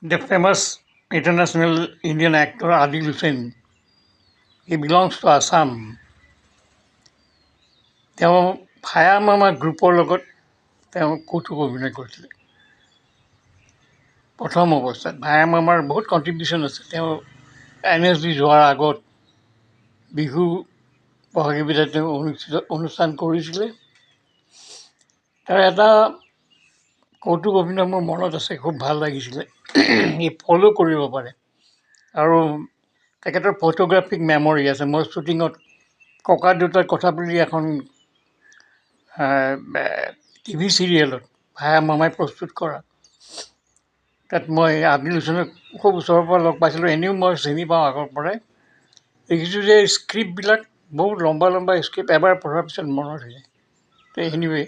The famous international Indian actor Adil Hussain, he belongs to Assam. তেওঁ via মামা গ্ৰুপৰ লগত তেওঁ কৌতুক অভিনয় কৰিছিলে প্ৰথম অৱস্থাত। ভায়া মামাৰ বহুত কণ্ট্ৰিবিউশ্যন আছে। তেওঁ NSD যোৱাৰ আগত বিহু বহাগী বিদায় তেওঁ অনুষ্ঠান কৰিছিলে। তাৰ এটা কৌতুক অভিনয় মোৰ মনত আছে, খুব ভাল লাগিছিলে। ই ফ'ল' কৰিব পাৰে আৰু তেখেতৰ ফটোগ্ৰাফিক মেমৰি আছে। মই শ্বুটিঙত ককা দেউতাৰ কথা বুলি এখন টিভি চিৰিয়েলত ভায়া মামাই প্ৰস্তুত কৰা, তাত মই আদিল হুছেইনক খুব ওচৰৰ পৰা লগ পাইছিলোঁ। এনেও মই চিনি পাওঁ আগৰ পৰাই। দেখিছোঁ যে স্ক্ৰিপ্টবিলাক বহুত লম্বা লম্বা স্ক্ৰিপ্ট, এবাৰ পঢ়াৰ পিছত মনত হৈ যায়। তো এনিৱে,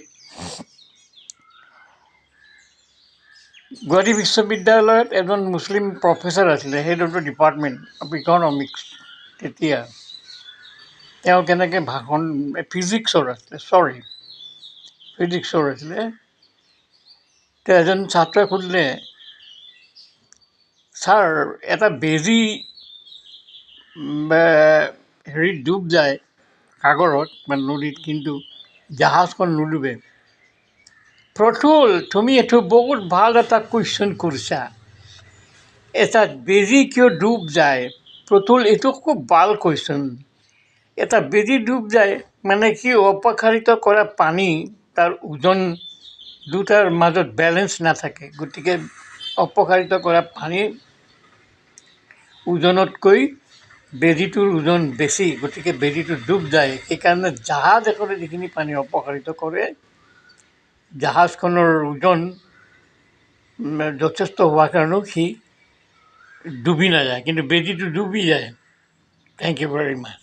গুৱাহাটী বিশ্ববিদ্যালয়ত এজন মুছলিম প্ৰফেচাৰ আছিলে, head of the department of economics. তেতিয়া তেওঁ কেনেকৈ ভাষণ, ফিজিক্সৰ আছিলে। তেওঁ এজন ছাত্ৰই সুধিলে, ছাৰ এটা বেজী হেৰিত ডুব যায় সাগৰত বা নদীত, কিন্তু জাহাজখন নুডুবে। প্ৰফুল, তুমি এইটো বহুত ভাল এটা কুৱেশ্যন কৰিছা। এটা বেজী কিয় ডুব যায়? প্ৰফুল, এইটো খুব ভাল কুৱেশ্যন। এটা বেজী ডুব যায় মানে কি, অপসাৰিত কৰা পানী, তাৰ ওজন দুটাৰ মাজত বেলেঞ্চ নাথাকে। গতিকে অপসাৰিত কৰা পানীৰ ওজনতকৈ বেজীটোৰ ওজন বেছি, গতিকে বেজীটো ডুব যায়। সেইকাৰণে জাহাজ এখনে যিখিনি পানী অপসাৰিত কৰে, জাহাজখনৰ ওজন যথেষ্ট হোৱাৰ কাৰণেও সি ডুবি নাযায়, কিন্তু বেজীটো ডুবি যায়। Thank you very much.